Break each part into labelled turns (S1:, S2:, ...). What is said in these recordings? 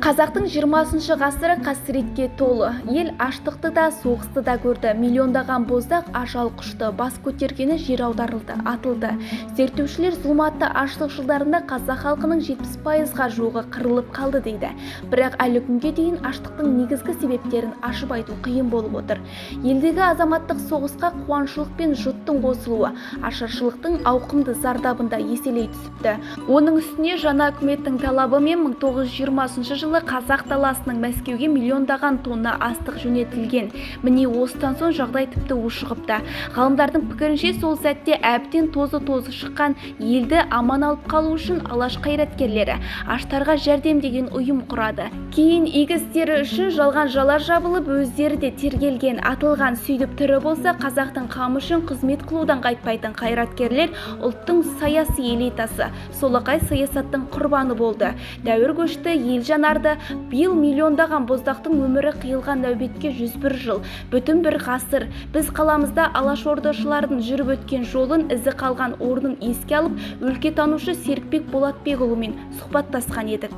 S1: Қазақтың 20 ғасыры қасіретке толы. Ел аштықты да, соғысты да көрді. Миллиондаған боздақ ажал құшты. Бас көтергені жер аударылды, атылды. Зерттеушілер зұлматты аштық жылдарында қазақ халқының 70%-ға жуығы қырылып қалды дейді. Бірақ әлі күнге дейін аштықтың негізгі себептерін ашып айту қиын болып отыр. Елдегі азаматтық соғысқа қуаңшылық пен жұттың қосылуы ашаршылықтың ауқымды зардабында еселей түсіпті. Оның үстіне жаңа үкіметтің талабымен 1920 жылы Қазақ даласының Мәскеуге миллиондаған тонна астық жөнелтілген. Міне осыдан соң жағдай тіпті ушығыпты. Ғалымдардың пікірінше сол сәтте әбден тозы шыққан елді аман алып қалу үшін алаш қайраткерлері аштарға жәрдем деген ұйым құрады. Кейін игі істері үшін жалған жалар жабылып, өздері де тергелген. Атылған сүйдіп тірі болса, қазақтың қамы үшін қызмет қылудан қайтпайтын қайраткерлер ұлттың саяси элитасы, солақай саясаттың құрбаны болды. Дәуір көшті, ел жанарды. Биыл миллиондаған боздақтың өмірі қиылған нәубетке 101 жыл, бүтін бір ғасыр. Біз қаламызда алашордашылардың жүріп өткен жолын, ізі қалған орнын еске алып, өлкетанушы Серікбек Болатбекұлымен сұхбаттасқан едік.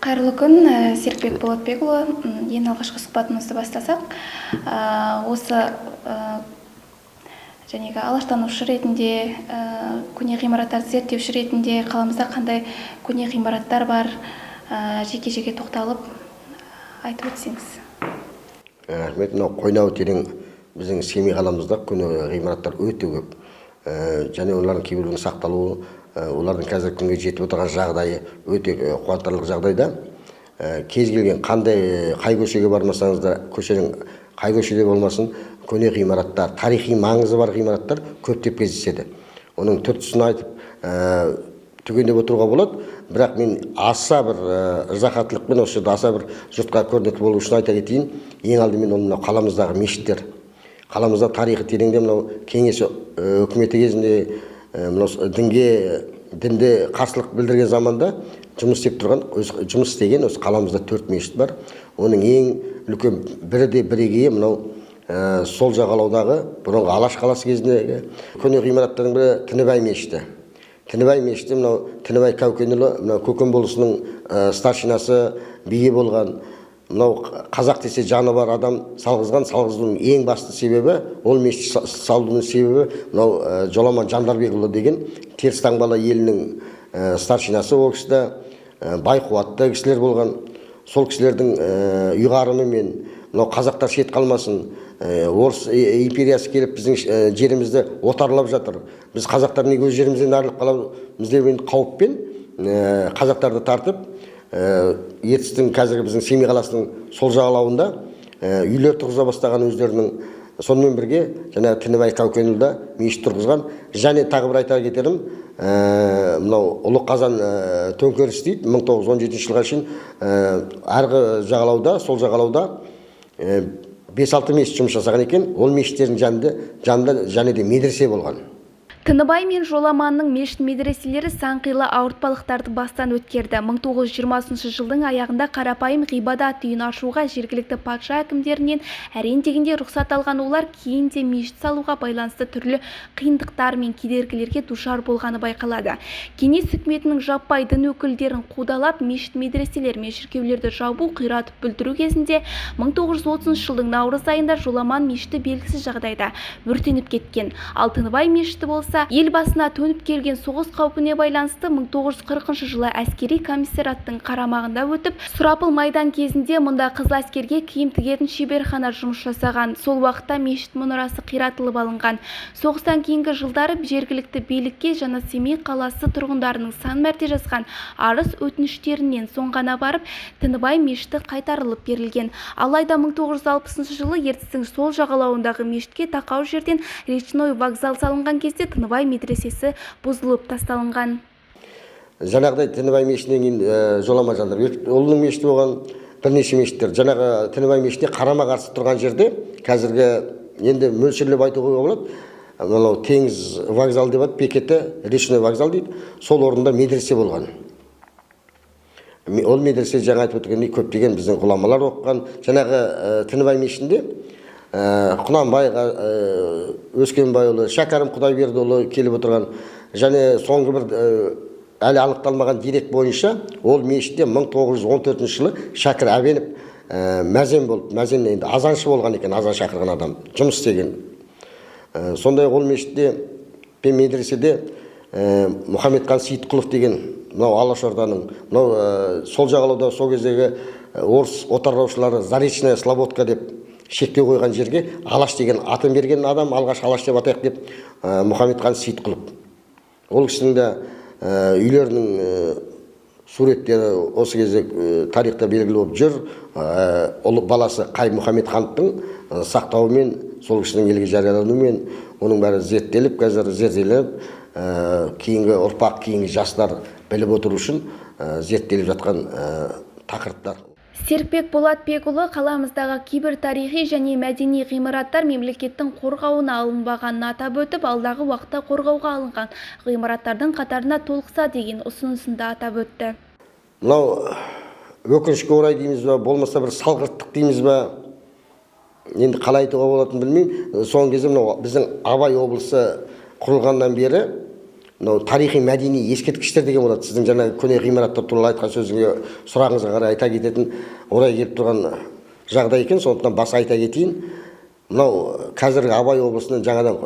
S2: Қайырлы күн, Серікбек Болатбекұлы. Ең алғашқы сұхбатымызды бастасақ, осы жәнегі алаштанушы ретінде, көне ғимараттарды зерттеуші ретінде қаламызда қандай көне ғимараттар бар, жеке-жеке тоқталып айтып өтсеңіз.
S3: Рахмет, Қойнауы терең біздің Семей қаламызда көне ғимараттар өте көп. Және олардың кейбіреуінің сақталуы, олардың қазіргі күнге жетіп отырған жағдайы өте қуантарлық жағдайда. Кез келген қай көшеге бармасаңыз да, көшенің қай көшеде болмасын, көне ғимараттар, тарихи маңызы бар ғимараттар көптеп кездеседі. Оның түр-түсін айтып, түгендеп отыруға болады, бірақ мен аса бір ырзақаттылықпен осы жерде аса бір жұртқа көрнекі болу үшін айта кетейін. Ең алдымен ол мынау қаламыздағы мешіттер. Қаламызда тарихы тереңде мынау кеңес үкіметі кезінде мынау дінде қарсылық білдірген заманда жұмыс істеген осы қаламызда 4 мешіт бар. Оның ең үлкен бірі де бірегейі мынау сол жағалаудағы бұрынғы Алаш қаласы кезіндегі көне ғимараттардың бірі Тінібай мешіті. Тінібай мешіті мынау Тінібай Кәукенұлы, мынау Көкен болысының старшинасы биі болған. Мынау қазақ десе жаны бар адам салғызған, салғызудың ең басты себебі, ол мешіт салудың себебі мынау Жоламан Жандарбекұлы деген теріс таңбалы елінің старшинасы. Ол кісі бай қуатты кісілер болған. Сол кісілердің ұйғарымымен мынау қазақтар шет қалмасын, орыс империясы келіп біздің жерімізді отарлап жатыр. Біз қазақтар неге өз жерімізден айырылып қаламыз деген қауіппен қазақтарды тартып, ертістің қазіргі біздің Семей қаласының сол жағалауында үйлер тұрғыза бастаған өздерінің. Сонымен бірге жаңа Тінібай Кәукенұлда мешіт тұрғызған. Және тағы бір айта кетерім, мынау Ұлы Қазан төңкеріс дейді, 1917 жылға шейін арғы жағалауда, сол жағалауда 5-6 мешіт жұмыс жасаған екен. Ол мешіттердің жанында және де медресе болған.
S1: Тінібай мен Жоламанның мешіт медреселері сан қилы ауыртпалықтарды бастан өткерді. 1920 жылдың аяғында қарапайым ғибадат үйін ашуға жергілікті патша әкімдерінен әрең дегенде рұқсат алған олар кейін де мешіт салуға байланысты түрлі қиындықтар мен кедергілерге душар болғаны байқалады. Кеңес үкіметінің жаппай дін өкілдерін қудалап, мешіт медреселер мен шіркеулерді жабу, қиратып бүлдіру кезінде 1930 жылдың наурыз айында Жоламан мешіті белгісіз жағдайда өртеніп кеткен. Ал Тінібай мешіті болса, ел басына төніп келген соғыс қаупіне байланысты 1940 жылы әскери комиссараттың қарамағында өтіп, сұрапыл майдан кезінде мұнда қызыл әскерге киім тігетін шеберхана жұмыс жасаған. Сол уақытта мешіт мұнарасы қиратылып алынған. Соғыстан кейінгі жылдары жергілікті билікке жаңа Семей қаласы тұрғындарының сан мәрте жазған арыз өтініштерінен соң ғана барып, Тінібай мешіті қайтарылып берілген. Алайда 1960 жылы ертістің сол жағалауындағы мешітке тақау жерден речной вокзал салынған кезде Тінібай медресесі бұзылып тасталынған.
S3: Жаңағыдай Тінібай мешітінен кейін Жоламан Жандарбекұлының мешіті болған, бірнеше мешіттер. Жаңағы Тінібай мешітіне қарама қарсы тұрған жерде, қазіргі енді мөлшерлеп айтуға болады, мынау теңіз вокзал деп ат, бекеті речной вокзал дейді, сол орында медресе болған. Ол медресе жаңа айтып өткендей көптеген біздің ғұламалар оқыған. Жаңағы Тінібай мешітінде Құнанбайға, Өскенбайұлы, Шәкәрім Құдайбердіұлы келіп отырған, және соңғы бір әлі анықталмаған дерек бойынша ол мешітте 1914 жылы Шәкір Әбенов мәзен болып, мәзен енді азаншы болған екен, азан шақырған адам, жұмыс істеген. Сондай ол мешітте пен медреседе Мұхаммедхан Сейітқұлов деген, мынау Алашорданың, мынау сол жағалауда сол кездегі орыс отарлаушылары Заречная Слободка деп шектеу қойған жерге Алаш деген атын берген адам, алғаш Алаш деп атайық деп Мұхаммедхан Сейітқұлов. Ол кісінің де үйлерінің суреттері осы кезде тарихта белгілі болып жүр. Ол баласы Қай Мұхаммедхановтың сақтауымен, сол кісінің елге жариялануымен оның бәрі зерттеліп, қазір зерделеніп, кейінгі ұрпақ, кейінгі жастар біліп отыру үшін зерттеліп жатқан тақырыптар.
S1: Серікбек Болатбекұлы қаламыздағы кейбір тарихи және мәдени ғимараттар мемлекеттің қорғауына алынбағанын атап өтіп, алдағы уақытта қорғауға алынған ғимараттардың қатарына толықса деген ұсынысын да атап өтті.
S3: Мынау өкінішке орай дейміз ба, болмаса бір салғырттық дейміз ба, енді қалай айтуға болатынын білмеймін. Соңғы кезде мынау біздің Абай облысы құрылғаннан бері мынау тарихи мәдени ескерткіштер деген болады. Сіздің жаңа көне ғимараттар туралы айтқан сөзіңе, сұрағыңызға қарай айта кететін орай келіп тұрған жағдай екен. Сондықтан баса айта кетейін. Мынау қазіргі Абай облысының жаңадан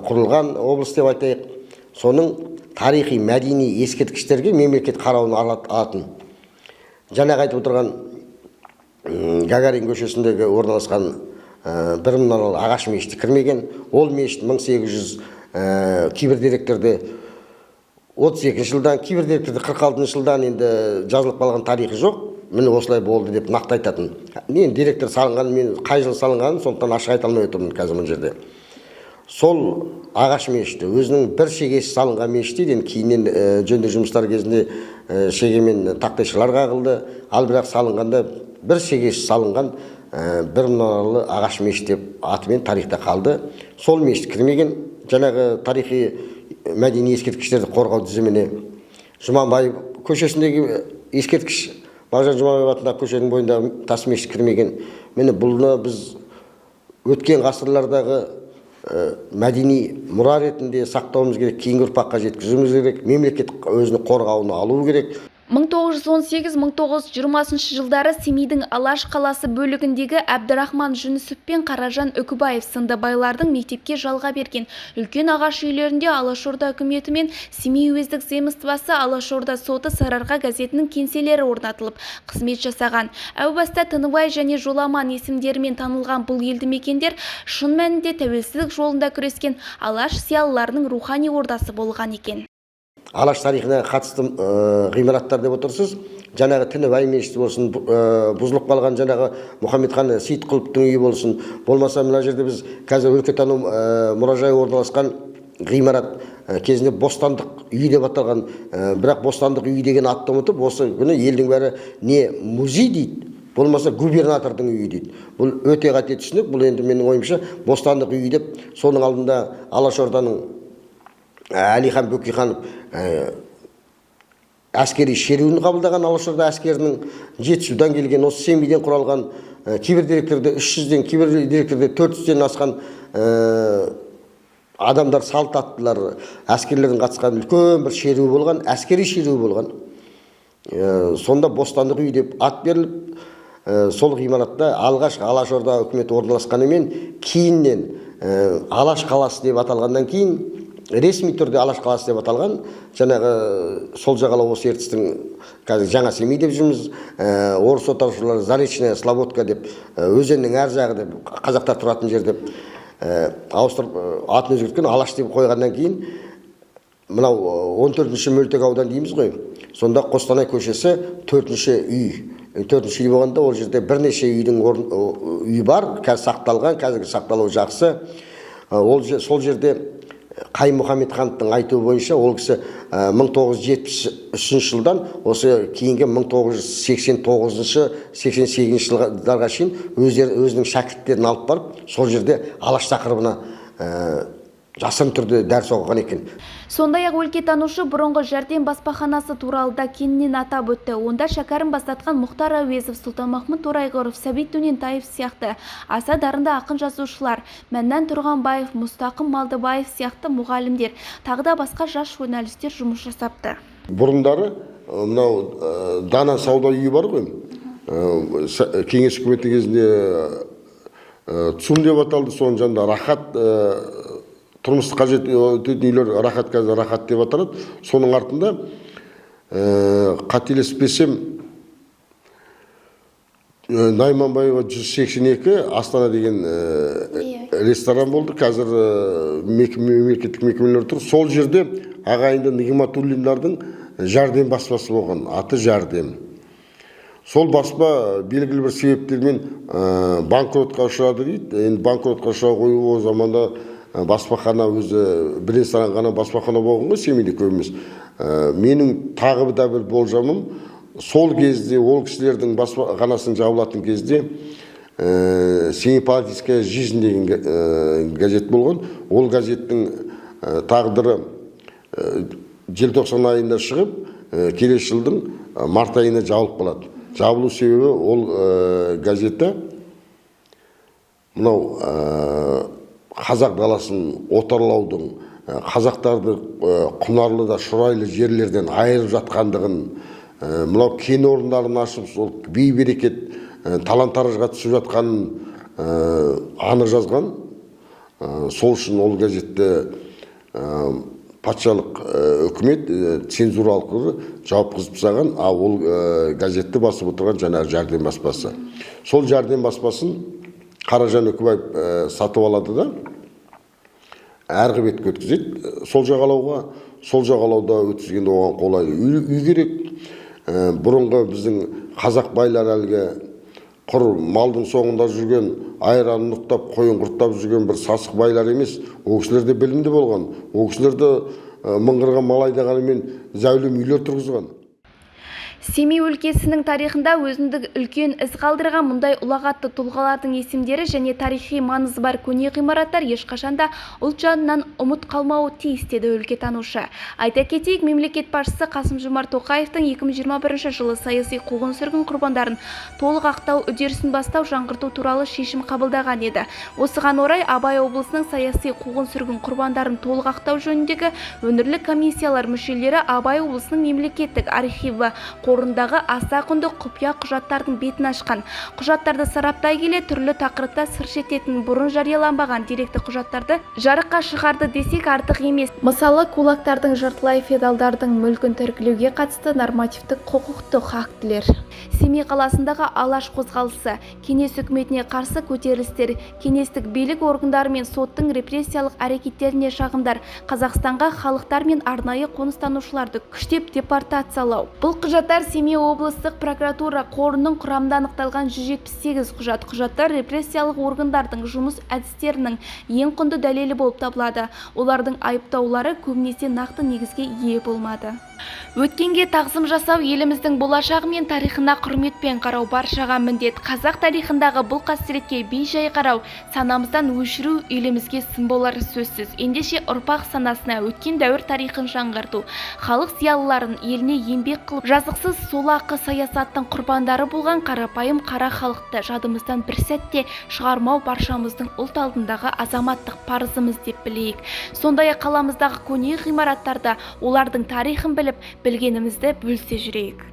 S3: құрылған облыс деп айтайық. Соның тарихи мәдени ескерткіштерге мемлекет қарауын алатын. Жаңа айтып отырған Гагарин көшесіндегі орналасқан бір мұнаралы ағаш мешіті кірмеген. Ол мешіт 1800 кейбір деректерде 32 жылдан, кейбір деректерде 46 жылдан енді жазылып қалған тарихы жоқ. Міне осылай болды деп нақты айтатын. Мен деректер салынған, мен қай жыл салынғанын сондықтан ашық айта алмай отырмын қазір мына жерде. Сол ағаш мешіті өзінің бір шегесі салынған мешіт еді. Кейіннен жөндеу жұмыстары кезінде шегемен тақтайшалар қағылды. Ал бірақ салынғанда бір шегесі салынған бір мұнаралы ағаш мешіт деп атымен тарихта қалды. Сол мешіт кірмеген. Жаңағы тарихи мәдени ескерткіштерді қорғау тізіміне Жұманбай көшесіндегі ескерткіш, Мағжан Жұмабаев атындағы көшенің бойындағы тас мешіт кірмеген. Міне бұны біз өткен ғасырлардағы мәдени мұра ретінде сақтауымыз керек, кейінгі ұрпаққа жеткізуіміз керек, мемлекет өзінің қорғауына алу керек.
S1: 1918-1920 жылдары Семейдің Алаш қаласы бөлігіндегі Әбдірахман Жүнісов пен Қаражан Үкібаев сынды байлардың мектепке жалға берген үлкен ағаш үйлерінде Алашорда үкіметі мен Семей уездік земствосы Алашорда соты Сарыарқа газетінің кеңселері орнатылып қызмет жасаған. Әу баста Тыныбай және Жоламан есімдерімен танылған бұл елді мекендер шын мәнінде тәуелсіздік жолында күрескен Алаш зиялыларының рухани ордасы болған екен.
S3: Алаш тарихына қатысты ғимараттар деп отырсыз. Жаңағы Тінібай мешіті болсын, бұзылып қалған жаңағы Мұхаммедхан Сейітқұловтың үйі болсын. Болмаса мына жерде біз қазір өлкетану мұражайы орналасқан ғимарат кезінде Бостандық үйі деп аталған. Бірақ Бостандық үйі деген атты ұмытып, осы күні елдің бәрі не музей дейді, болмаса губернатордың үйі дейді. Бұл өте қате түсінік. Бұл енді менің ойымша Бостандық үйі деп, соның алдында Алашорданың Әлихан Бөкейханов әскери шеруін қабылдаған, Алашорда әскерінің Жетісудан келген, осы Семейден құралған, кейбір деректерде 300-ден, кейбір деректерде 400-ден асқан адамдар, салт аттылар, әскерлердің қатысқан үлкен бір шеру болған, әскери шеру болған. Сонда Бостандық үй деп ат беріліп, сол ғимаратта алғаш Алашорда үкіметі орналасқанымен, кейіннен Алаш қаласы деп аталғаннан кейін ресми түрде Алаш қаласы деп аталған. Жаңағы сол жағалау осы ертістің қазір жаңа Семей деп жүрміз. Орыс отаршылары Заречная Слободка деп, өзеннің әр жағы деп, қазақтар тұратын жер деп ауыстырып атын өзгерткен, Алаш деп қойғаннан кейін мынау 14-ші мөлтек аудан дейміз ғой. Сонда Қостанай көшесі 4-ші үй. 4-ші үй болғанда ол жерде бірнеше үйдің үй бар, қазір сақталған, қазіргі сақталуы жақсы. Сол жерде Қай Мұхаммедхановтың айтуы бойынша ол кісі 1973 жылдан осы кейінгі 1989-88 жылдарға шейін өзінің шәкірттерін алып барып, сол жерде Алаш тақырыбына жасырын түрде дәріс оқыған екен.
S1: Сондай-ақ өлкетанушы бұрынғы жәрдем баспаханасы туралы да кеңінен атап өтті. Онда шәкәрім бастатқан Мұхтар Әуезов, Сұлтанмахмұт Торайғыров, Сәбит Дөнентаев сияқты аса дарынды ақын жазушылар, Мәннан Тұрғанбаев, Мұстақым Малдыбаев сияқты мұғалімдер, тағы да басқа жас журналистер жұмыс жасапты.
S4: Бұрындары мынау Дана сауда үйі бар ғой, кеңес үкіметі кезінде ЦУМ деп аталды, соның жанында рахат, тұрмыстық қажет ететін үйлер рахат, қазір рахат деп аталады. Соның артында қателеспесем Найманбаева 182 Астана деген ресторан болды. Қазір мемлекеттік мекемелер тұр. Сол жерде ағайынды Нигматуллиндардың жәрдем баспасы болған, аты жәрдем. Сол баспа белгілі бір себептермен банкротқа ұшырады дейді. Енді банкротқа ұшырау қою о заманда баспахана өзі бір ресторан ғана баспахана болған ғой, Семейде көбіміз. Менің тағы да бір болжамым, сол кезде ол кісілердің баспаханасын жабылатын кезде «Семипалатинская жизнь» деген газет болған. Ол газеттің тағдыры желтоқсан айында шығып, келесі жылдың март айына жабылып қалады. Жабылу себебі ол газетті мынау қазақ даласын отарлаудың, қазақтарды құнарлы да шұрайлы жерлерден айырып жатқандығын, мынау кен орындарын ашып, сол бей-берекет талан-таражға түсіп жатқанын анық жазған. Сол үшін ол газетті патшалық үкімет цензуралық жауапқызып тастаған, ал ол газетті басып отырған жаңағы жәрдем баспасы. Сол жәрдем баспасын Қаражан Өкібаев сатып алады да, әргі бетке өткізеді. Сол жағалауда өткізгенде оған қолайлы үй керек. Бұрынғы біздің қазақ байлар әлгі құр малдың соңында жүрген, айранын нұқтап, қойын құрттап жүрген бір сасық байлар емес. Ол кісілерде білімді болған. Ол кісілерді мыңғырған мал айдағанымен зәулім үйлер тұрғызған.
S1: Семей өлкесінің тарихында өзіндік үлкен із қалдырған мұндай ұлағатты тұлғалардың есімдері және тарихи маңызы бар көне ғимараттар ешқашанда ұлт жадынан ұмыт қалмауы тиіс деді өлкетанушы. Айта кетейік, мемлекет басшысы Қасым-Жомарт Тоқаевтың 2021 жылы саяси қуғын-сүргін құрбандарын толық ақтау үдерісін бастау жаңғырту туралы шешім қабылдаған еді. Осыған орай Абай облысының саяси қуғын-сүргін құрбандарын толық ақтау жөніндегі өңірлік комиссиялар мүшелері Абай облысының мемлекеттік архиві орындағы аса құнды құпия құжаттардың бетін ашқан. Құжаттарды сараптай келе түрлі тақырыпта сыр шертетін бұрын жарияланбаған деректі құжаттарды жарыққа шығарды десек артық емес. Мысалы, кулактардың жартылай феодалдардың мүлкін тәркілеуге қатысты нормативтік құқықтық актілер. Семей қаласындағы алаш қозғалысы, кеңес үкіметіне қарсы көтерілістер, кеңестік билік органдары мен соттың репрессиялық әрекеттеріне шағымдар, Қазақстанға халықтар мен арнайы қоныстанушыларды күштеп депортациялау. Бұл құжаттар Семей облыстық прокуратура қорының құрамында анықталған 178 құжат. Құжаттар репрессиялық органдардың жұмыс әдістерінің ең құнды дәлелі болып табылады. Олардың айыптаулары көбінесе нақты негізге ие болмады. Өткенге тағзым жасау еліміздің болашағы мен тарихына құрметпен қарау баршаға міндет. Қазақ тарихындағы бұл қасіретке бей-жай қарау, санамыздан өшіру елімізге сын болары сөзсіз. Ендеше ұрпақ санасына өткен дәуір тарихын жаңғырту, халық зиялыларын еліне еңбек қылып, жазықсыз солақы саясаттың құрбандары болған қарапайым қара халықты жадымыздан бір сәтте шығармау баршамыздың ұлт алдындағы азаматтық парызымыз деп білейік. Сондай-ақ қаламыздағы көне ғимараттарда олардың тарихын біліп, білгенімізді бөлсе жүрейік.